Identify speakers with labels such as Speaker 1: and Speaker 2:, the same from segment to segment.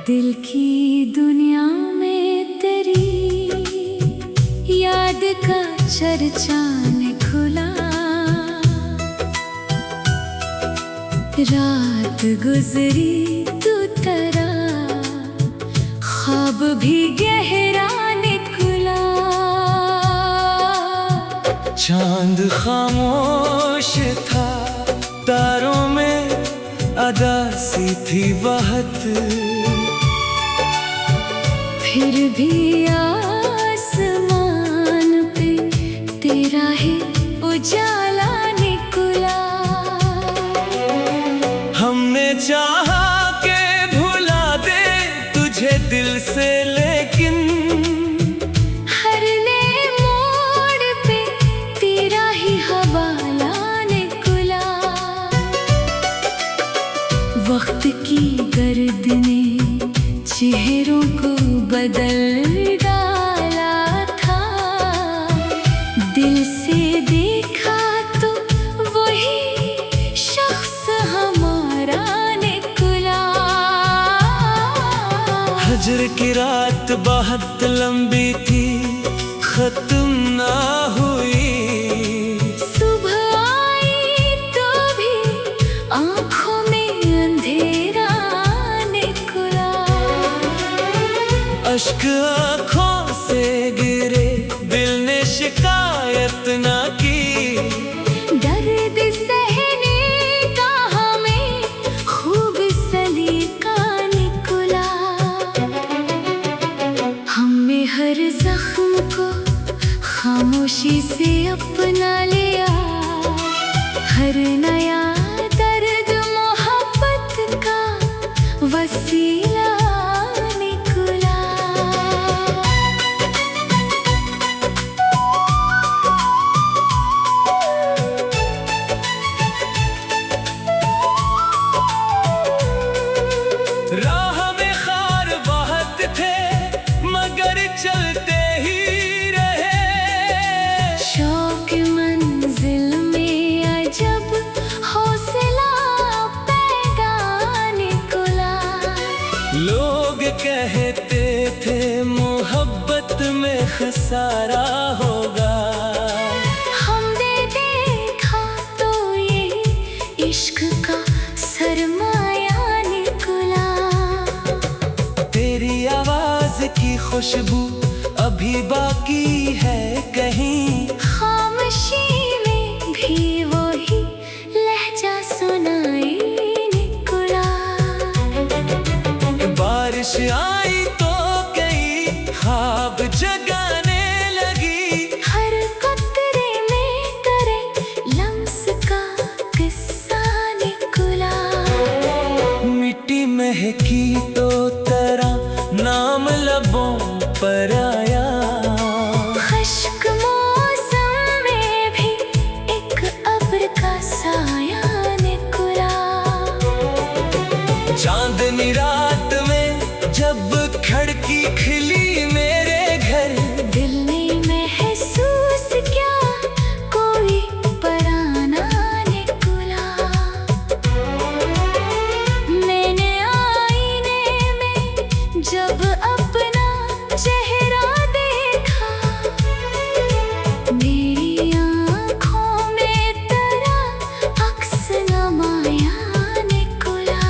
Speaker 1: दिल की दुनिया में तेरी याद का चर्चा ने खुला। रात गुजरी तू तरा, ख्वाब भी गहरा निकला।
Speaker 2: चांद खामोश था, तारों में अदा सी थी बात,
Speaker 1: फिर भी आसमान पे तेरा ही उजाला निकला।
Speaker 2: हमने चाहा के भुला दे तुझे दिल से, लेकिन
Speaker 1: हर नए मोड़ पे तेरा ही हवाला निकला। वक्त की गर्द ने चेहरों को बदल डाला था। दिल से देखा तो वही शख्स हमारा निकला।
Speaker 2: हजर की रात बहुत लंबी थी, खत्म ना हुई।
Speaker 1: सुबह आई तो भी आंखों में अंधेरा निकला।
Speaker 2: अश्क आँखों से गिरे, दिल ने शिकायत ना की।
Speaker 1: दर्द सहने का हमें खूब सलीका निकला। हमने हर जख्म को खामोशी से अपना लिया। हर नया दर्द मोहब्बत का वसीला निकला।
Speaker 2: राह में खार बहुत थे, मगर चलते ही रहे।
Speaker 1: शौक मंजिल में अजब हौसला पैदा निकला।
Speaker 2: लोग कहते थे मोहब्बत में खसारा होगा।
Speaker 1: हमने देखा तो ये इश्क का सरमाया निकला।
Speaker 2: तेरी आवाज की खुशबू अभी बाकी है कहीं।
Speaker 1: खामोशी में भी वही लहजा सुनाई निकला।
Speaker 2: बारिश आई तो कई ख्वाब जगाने लगी।
Speaker 1: हर कतरे में करे लम्स का किस्सा निकला।
Speaker 2: मिट्टी महकी तो तरह नाम लबों पर आया।
Speaker 1: खुश्क मौसम में भी एक अब्र का साया निकला।
Speaker 2: चांदनी रात में जब खिड़की खिली मेरे घर,
Speaker 1: दिल ने महसूस किया कोई पराना निकला। मैंने आईने में जब अपना चेहरा देखा, मेरी आँखों में तेरा अक्स नमाया निकला।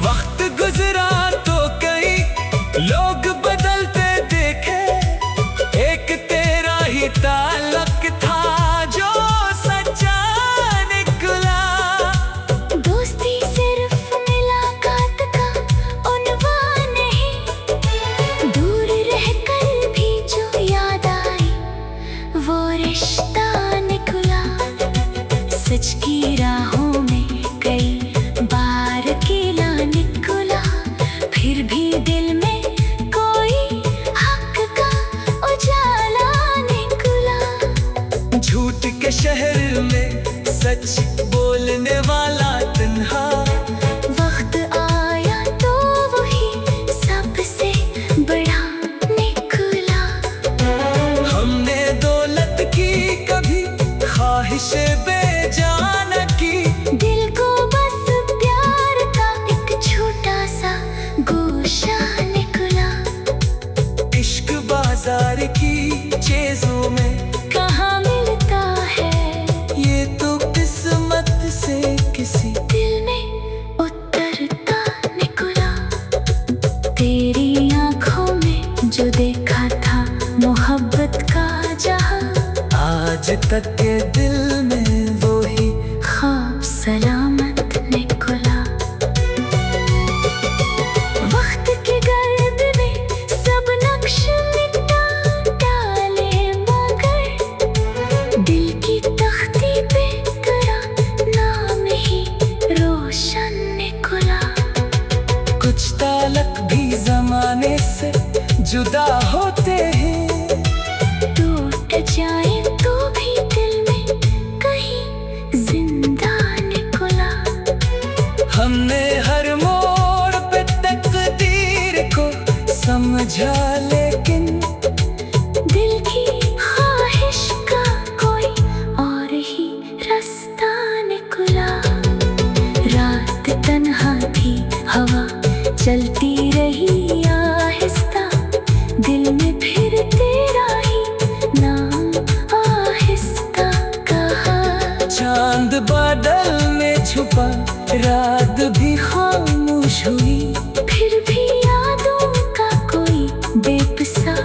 Speaker 2: वक्त गुजरा तो कई लोग बदलते देखे। एक तेरा ही ताल्लुक था जो सच्चा निकला।
Speaker 1: दोस्ती सिर्फ मुलाकात का उन्वान नहीं, दूर रहकर भी जो याद आई वो रिश्ता निकला। सच की राहों में कई बार अकेला निकला, फिर भी दिल में कोई हक का उजाला निकला।
Speaker 2: झूठ के शहर में सच बोलने वाला तन्हा।
Speaker 1: वक्त आया तो वही सबसे बड़ा निकला।
Speaker 2: हमने दौलत की कभी ख्वाहिशें बेजान की।
Speaker 1: दिल को बस प्यार का एक छोटा सा
Speaker 2: जुदा होते हैं।
Speaker 1: टूट जाए तो भी दिल में कहीं जिंदा निकला।
Speaker 2: हमने हर मोड़ पे तकदीर को समझा, लेकिन
Speaker 1: दिल की ख्वाहिश का कोई और ही रास्ता निकला। रात तन्हा थी, हवा चलती रही आहिस्ता, दिल में फिर तेरा ही नाम आहिस्ता कहा।
Speaker 2: चांद बादल में छुपा, रात भी खामोश हुई,
Speaker 1: फिर भी यादों का कोई बेबसा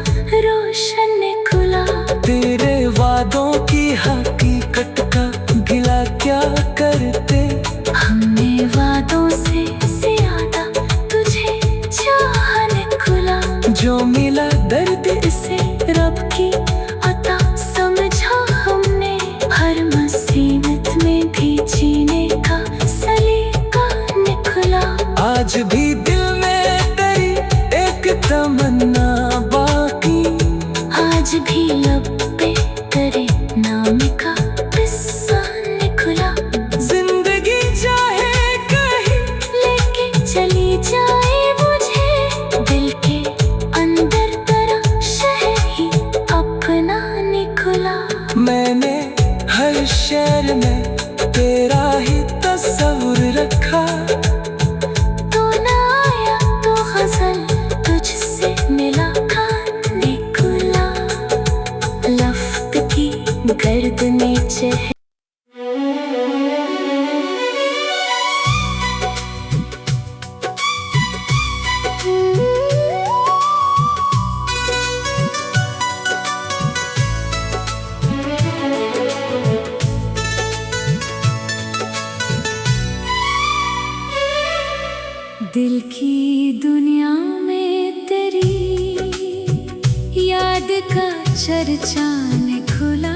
Speaker 1: रोशन निकला।
Speaker 2: तेरे वादों की हकीकत का गिला क्या करते।
Speaker 1: हमने वादों से ज्यादा तुझे चाह निकला।
Speaker 2: जो मिला दर्द
Speaker 1: इसे रब की अता समझा हमने, हर मुसीबत में भी जीने का सलीका निकला।
Speaker 2: आज भी दिल में तेरी एक तमन्ना बाकी,
Speaker 1: आज भी लब पे तेरे नाम का किस्सा निकला।
Speaker 2: जिंदगी चाहे कहीं
Speaker 1: लेके चली जाए मुझे, दिल के अंदर तेरा शहर ही अपना निकला।
Speaker 2: मैंने हर शहर में तेरा ही तस्वीर रखा।
Speaker 1: तो ना आया तो गजल तुझसे मुलाकात निकला। लफ्ज़ की गर्द नीचे है। दिल की दुनिया में तेरी याद का चर्चा निकला।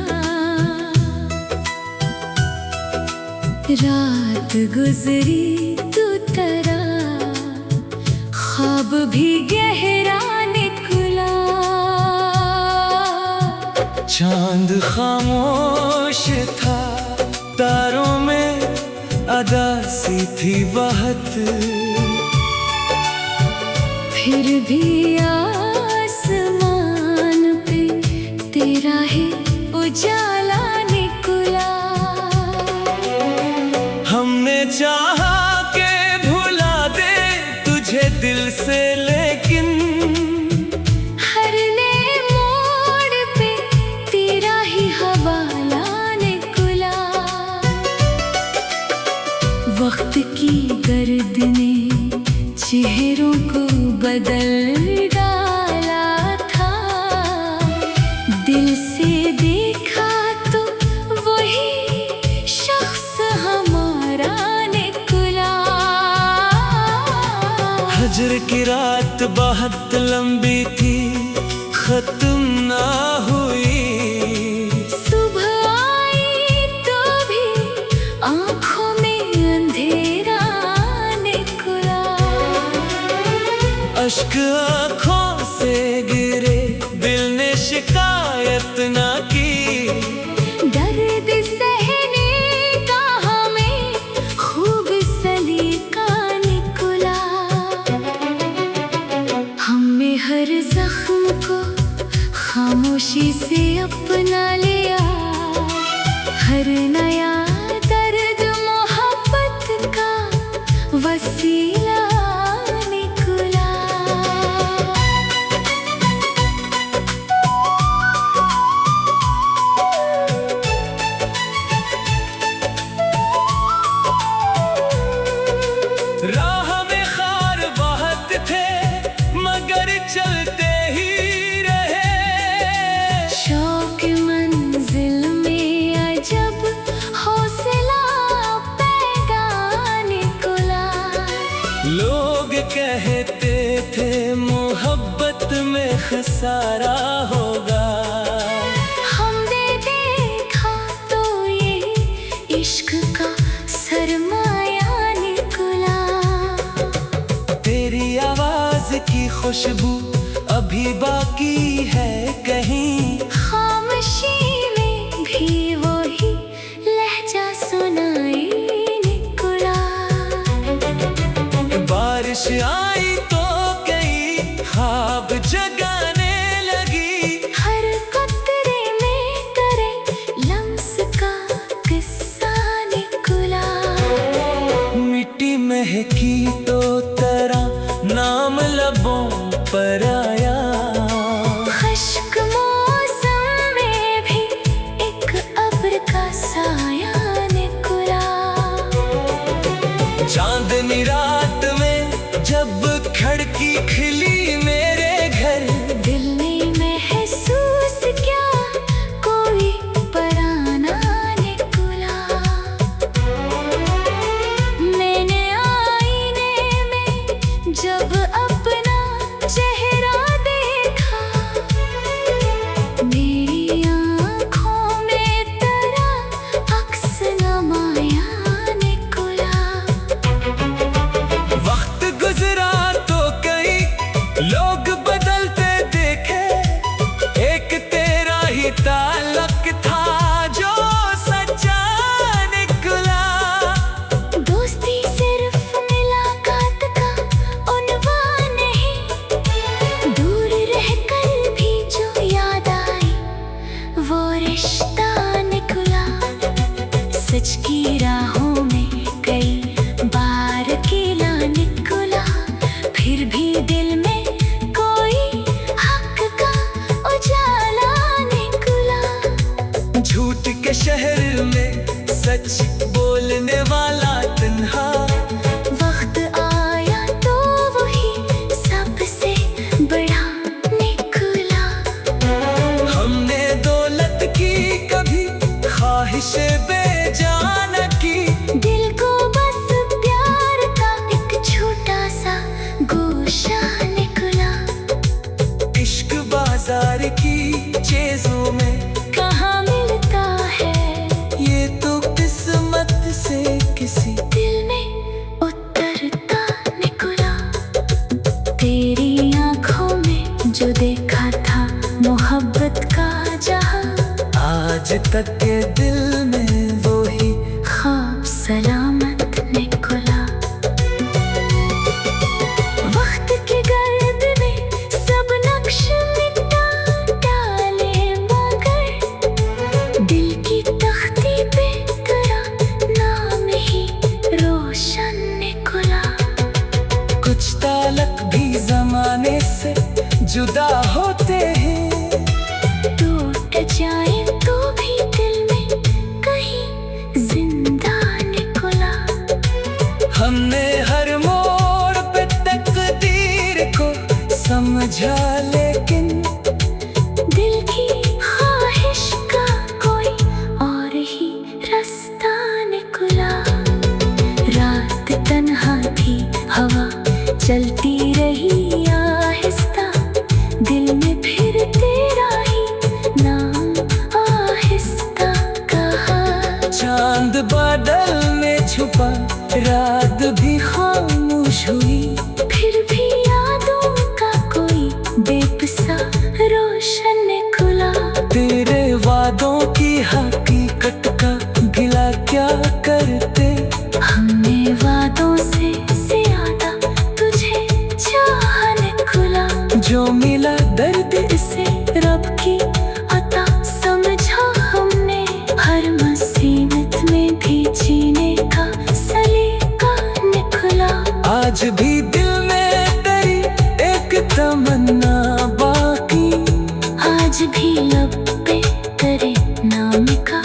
Speaker 1: रात गुजरी तू तेरा ख्वाब भी गहरा निकला।
Speaker 2: चांद खामोश था, तारों में अदा सी थी बात,
Speaker 1: फिर भी आसमान पे तेरा ही उजाला निकला।
Speaker 2: हमने चाहा के भुला दे तुझे दिल से, लेकिन
Speaker 1: हर नए मोड़ पे तेरा ही हवाला निकला। वक्त की गर्द ने चेहरों को बदल डाला था। दिल से देखा तो वही शख्स हमारा निकला।
Speaker 2: हजर की रात बहुत लंबी थी, खत्म ना हुई।
Speaker 1: सुबह आई तो भी आँखों में अंधेरा निकला।
Speaker 2: अश्क आँखों से गिरे, दिल ने शिकायत ना की।
Speaker 1: दर्द सहने का हमें खूब सलीका निकला। हमने हर जख्म को खामोशी से अपना लिया। हर नया दर्द मोहब्बत का वसीला निकला।
Speaker 2: राह में खार बहुत थे, मगर चलते ही रहे।
Speaker 1: शौक मंजिल में अजब हौसला पैदा निकला।
Speaker 2: लोग कहते थे मोहब्बत में खसारा होगा।
Speaker 1: हमने देखा तो ये इश्क का सरमाया निकला।
Speaker 2: तेरी आवाज की खुशबू अब भी बाकी है कहीं।
Speaker 1: खामोशी में भी वही लहजा सुनाई निकला।
Speaker 2: बारिश आई तो कई ख्वाब जगाने लगी।
Speaker 1: हर कतरे में करे लम्स का किस्सा निकला।
Speaker 2: मिट्टी महकी तो तरह नाम लबों पर आया।
Speaker 1: खुश्क मौसम में भी एक अब्र का साया निकला।
Speaker 2: चांदनी रात में जब खिड़की खिली मेरे घर,
Speaker 1: दिल ने महसूस किया कोई पराना निकला। मैंने आईने में जब अपना चेहरा देखा, मेरी आँखों में तरह अक्स नमाया निकला।
Speaker 2: वक्त गुजरा तो कई लोग बदलते देखे। एक तेरा ही ताल्लुक था जो सच्चा निकला।
Speaker 1: दोस्ती सिर्फ मुलाकात का उन्वान नहीं, दूर रहकर भी जो याद आई वो रिश्ता निकला। सच की राहों में कई बार अकेला निकला, फिर भी दिल में कोई हक का उजाला निकला।
Speaker 2: झूठ के शहर में सच बोलने वाला तन्हा।
Speaker 1: वक्त आया तो वही सबसे बड़ा निकला।
Speaker 2: हमने दौलत की कभी ख्वाहिशें बेजान की।
Speaker 1: दिल को बस प्यार का एक छोटा सा गोशा निकला।
Speaker 2: इश्क बाजार की चीजों में
Speaker 1: कहाँ मिलता है,
Speaker 2: ये तो किस्मत से किसी
Speaker 1: दिल में उतरता निकला। तेरी आँखों में जो देखा था मोहब्बत का जहां,
Speaker 2: आज तक के दिल में वो ही
Speaker 1: ख्वाब सलामत निकला। वक्त के गर्द में सब नक्श मिटा डाले, मगर दिल की तख्ती पे तेरा नाम ही रोशन निकला।
Speaker 2: कुछ ताल्लुक भी जमाने से जुदा होते हैं।
Speaker 1: टूट जाए तो भी दिल में कहीं जिंदा निकला।
Speaker 2: हमने हर मोड़ पे तकदीर को समझा, लेकिन
Speaker 1: दिल की ख्वाहिश का कोई और ही रास्ता निकला। रात तन्हा थी, हवा चलती रही आहिस्ता, दिल में फिर तेरा ही नाम आहिस्ता कहा।
Speaker 2: चांद बादल में छुपा, रात भी खामोश हुई।
Speaker 1: फिर भी यादों का कोई बेपसा रोशन निकला।
Speaker 2: तेरे वादों की हकीकत का गिला क्या करते।
Speaker 1: हमने वादों से ज्यादा तुझे चाहा निकला।
Speaker 2: जो मिला दर्द
Speaker 1: इसे रब की अता समझा हमने, हर मुसीबत में भी जीने का सलीका निकला।
Speaker 2: आज भी दिल में तेरी एक तमन्ना बाकी।
Speaker 1: आज भी लब पे तेरे नाम का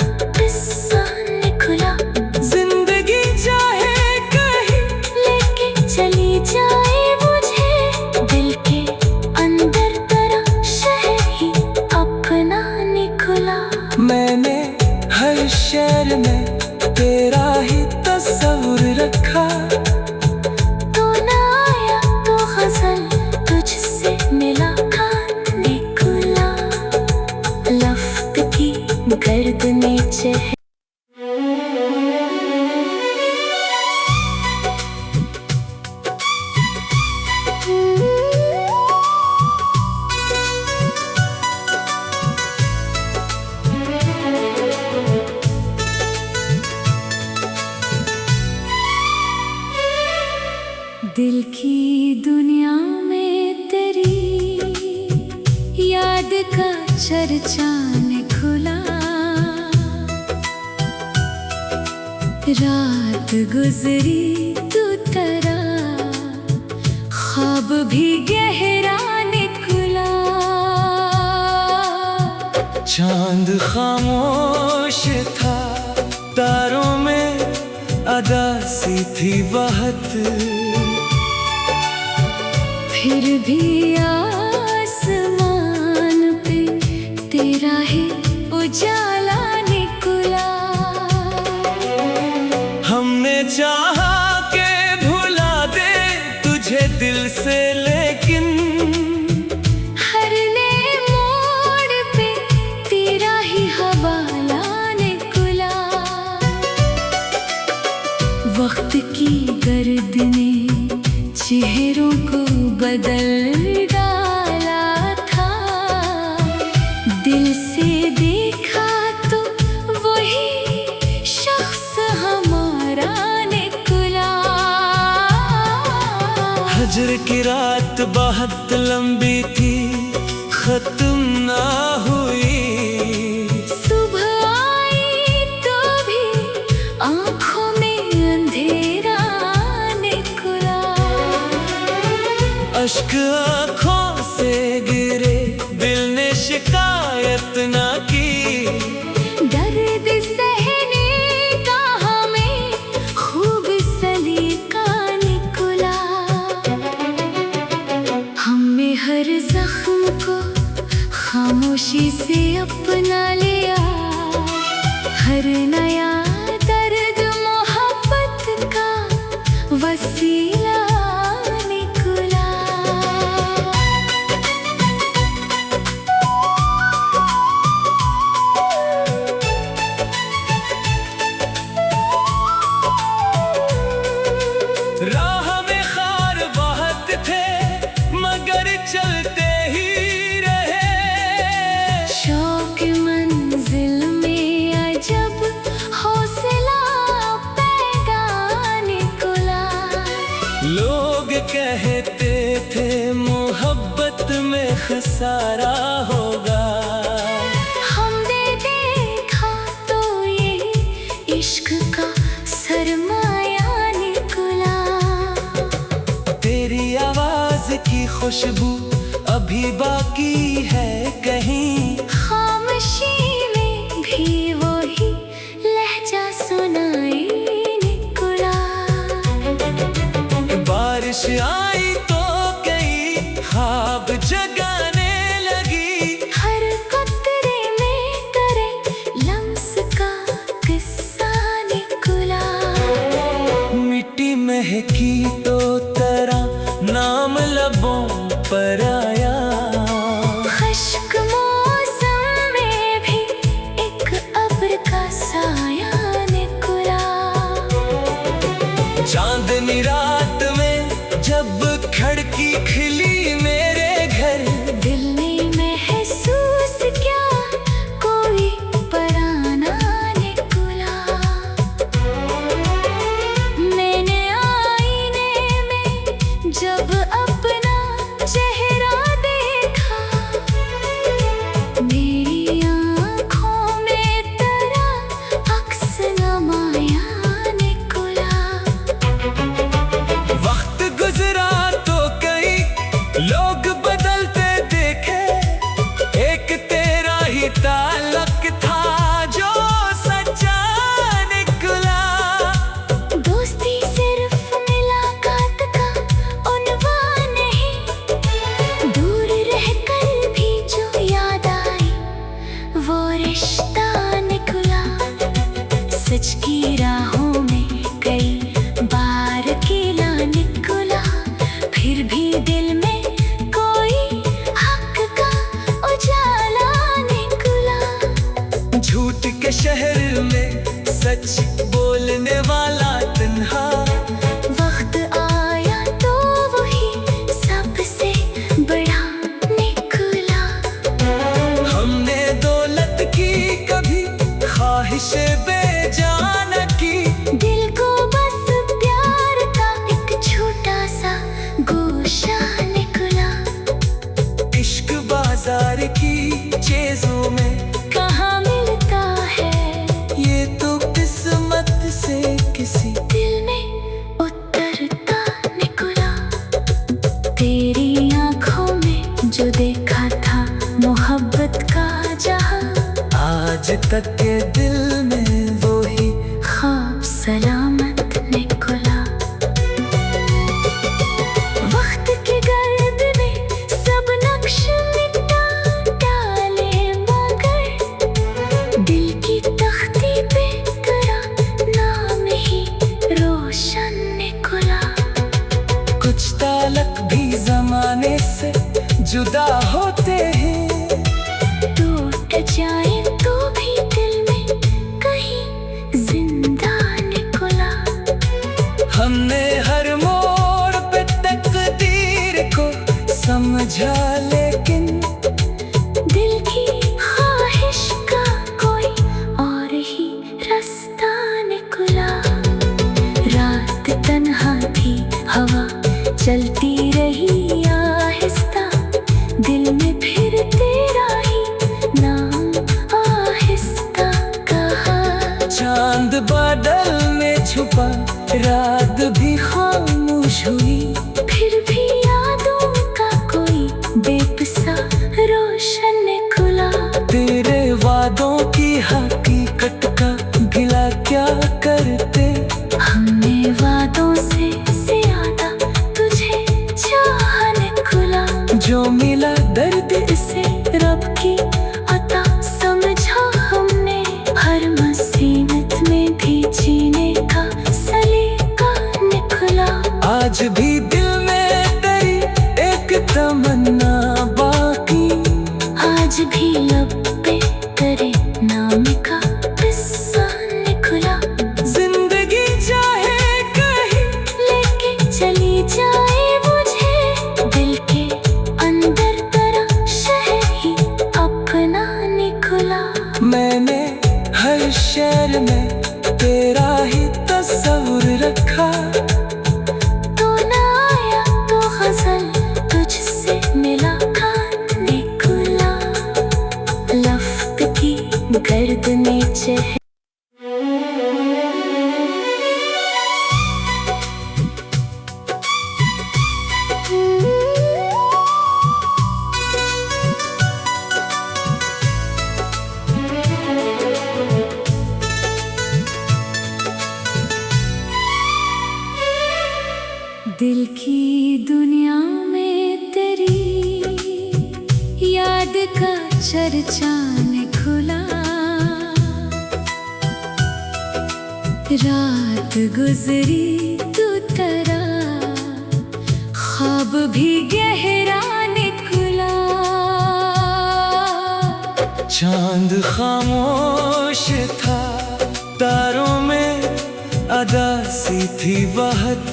Speaker 1: दिल की दुनिया में तेरी याद का चर्चा ने खुला। रात गुजरी तू तरा, ख्वाब भी गहरा निकला।
Speaker 2: चांद खामोश था, तारों में अदा सी थी बात,
Speaker 1: फिर भी आसमान पे तेरा ही उजाला निकला।
Speaker 2: हमने चाहा के भुला दे तुझे दिल से, लेकिन
Speaker 1: हर नए मोड़ पे तेरा ही हवाला निकला। वक्त की गर्द ने चेहरों को बदल डाला था। दिल से देखा तो वही शख्स हमारा निकला।
Speaker 2: हजर की रात बहुत लंबी थी, खत्म ना हुई।
Speaker 1: सुबह आई तो भी आंखों में अंधेरा निकला।
Speaker 2: अश्क आँखों से गिरे, दिल ने शिकायत ना की।
Speaker 1: दर्द सहने का हमें खूब सलीका निकला। हमने हर जख्म को खामोशी से अपना लिया। हर नया दर्द मोहब्बत का वसीला निकला।
Speaker 2: राह में खार बहुत थे, मगर चलते ही रहे।
Speaker 1: शौक मंजिल में अजब हौसला पैदा निकला।
Speaker 2: लोग कहते थे मोहब्बत में खसारा होगा।
Speaker 1: हमने देखा तो ये इश्क का सरमाया निकला।
Speaker 2: तेरी आवाज की खुशबू अभी बाकी है कहीं।
Speaker 1: खामोशी में भी वही लहजा सुनाई निकला।
Speaker 2: बारिश आई तो कई ख्वाब जगाने लगी।
Speaker 1: हर कतरे में करे लम्स का किस्सा निकला।
Speaker 2: मिट्टी महकी तो तेरा नाम लबों पर आया।
Speaker 1: खुश्क मौसम में भी एक अब्र का साया निकला।
Speaker 2: चांदनी रात में जब खिड़की खिली मेरे घर,
Speaker 1: दिल ने महसूस किया कोई पराना निकला। मैंने आईने में जब अपना चेहरा देखा, मेरी आँखों में तेरा अक्स नमाया निकला।
Speaker 2: वक्त गुजरा तो कई लोग बदलते देखे। एक तेरा ही ताल्लुक था जो सच्चा निकला।
Speaker 1: दोस्ती सिर्फ मुलाकात का उन्वान नहीं, दूर रहकर भी जो याद आई वो रिश्ता निकला। सच की राहों में कई बार अकेला निकला, फिर भी दिल में कोई हक का उजाला निकला।
Speaker 2: झूठ के शहर में सच बोलने वाला तन्हा।
Speaker 1: वक्त आया तो वही सबसे बड़ा निकला।
Speaker 2: हमने दौलत की कभी ख्वाहिश बेजान की।
Speaker 1: सलामत निकला। वक्त की गर्द ने सब नक्श मिटा डाले, मगर दिल की तख्ती पे तेरा नाम ही रोशन निकला।
Speaker 2: कुछ ताल्लुक भी जमाने से जुदा होते हैं,
Speaker 1: टूट जाए तो भी दिल में कहीं जिंदा निकला।
Speaker 2: हमने हर मोड़ पे तकदीर को समझा, लेकिन
Speaker 1: दिल की ख्वाहिश का कोई और ही रास्ता निकला। रात तन्हा थी, हवा चलती रही आहिस्ता, दिल में फिर तेरा ही नाम आहिस्ता कहा।
Speaker 2: चांद बादल में छुपा, रात भी खामोश हुई,
Speaker 1: फिर भी यादों का कोई बेपसा रोशन निकला।
Speaker 2: तेरे वादों की हकीकत का गिला क्या करते।
Speaker 1: हमने वादों से ज्यादा तुझे चाहा निकला।
Speaker 2: जो मिला दर्द इसे
Speaker 1: रब की अता समझा हमने, हर मुसीबत में भी जीने का सलीका निकला।
Speaker 2: आज भी दिल में तेरी एक तमन्ना बाकी,
Speaker 1: आज भी लब पे तेरे नाम का किस्सा निकला।
Speaker 2: जिंदगी चाहे कहीं
Speaker 1: लेके चली जाए मुझे, दिल के अंदर तेरा शहर ही अपना निकला।
Speaker 2: मैंने हर शहर में तेरा ही तस्वीर रखा।
Speaker 1: तो ना आया तो गजल तुझसे मिला निकला। लफ्ज़ की गर्द नीचे है, दिल की दुनिया में तेरी याद का चर्चा निकला। रात गुजरी तू तेरा ख्वाब भी गहरा निकला।
Speaker 2: चांद खामोश था, तारों में अदा सी थी बात,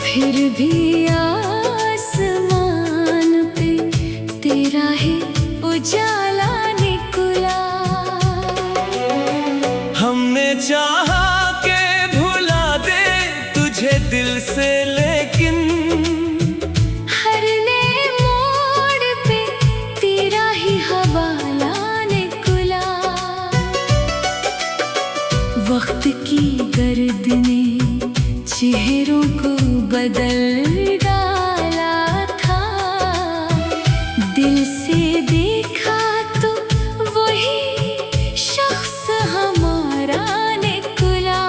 Speaker 1: फिर भी आसमान पे तेरा ही उजाला निकला।
Speaker 2: हमने चाहा के भुला दे तुझे दिल से, लेकिन
Speaker 1: हर नए मोड़ पे तेरा ही हवाला निकला। वक्त की गर्द ने चेहरों को बदल डाला था, दिल से देखा तो वही शख्स हमारा निकला।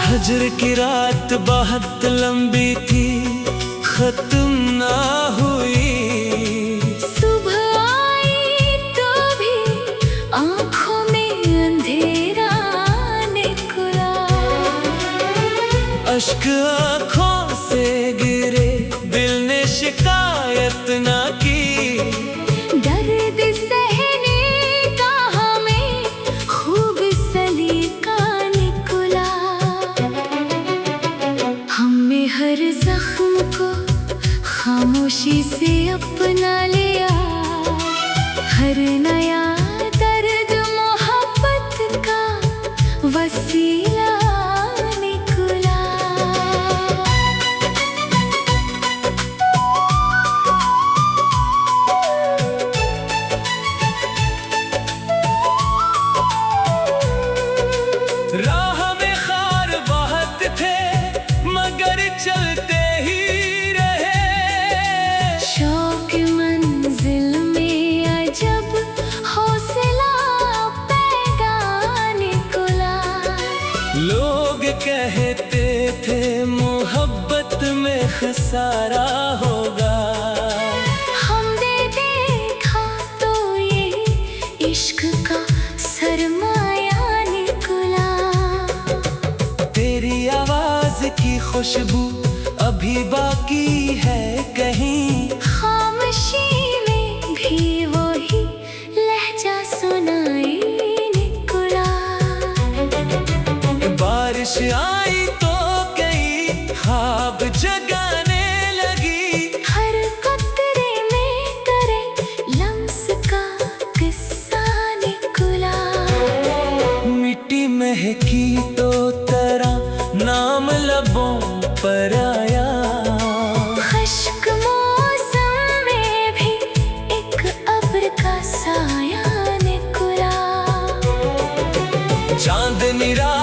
Speaker 2: हजर की रात बहुत लंबी थी, खत्म ना हुई।
Speaker 1: सुबह आई तो भी आंखों में अंधेरा निकला।
Speaker 2: अश्क आँखों से गिरे, दिल ने शिकायत ना की।
Speaker 1: दर्द सहने का हमें खूब सलीका निकला। हमने हर जख्म को खामोशी से अपना लिया। हर नया दर्द मोहब्बत का वसीला निकला।
Speaker 2: इश्क सारा होगा।
Speaker 1: हमने देखा तो ये इश्क का सरमाया निकला।
Speaker 2: तेरी आवाज की खुशबू अभी बाकी है कहीं,
Speaker 1: खामोशी में भी वही लहजा सुनाई निकला।
Speaker 2: बारिश आई तो कई ख्वाब जगाने लगी,
Speaker 1: हर कतरे में करे लम्स का किस्सा निकला।
Speaker 2: मिट्टी महकी तो तरह नाम लबों पर आया।
Speaker 1: खुश्क मौसम में भी एक अब्र का साया निकला।
Speaker 2: चांदनी रात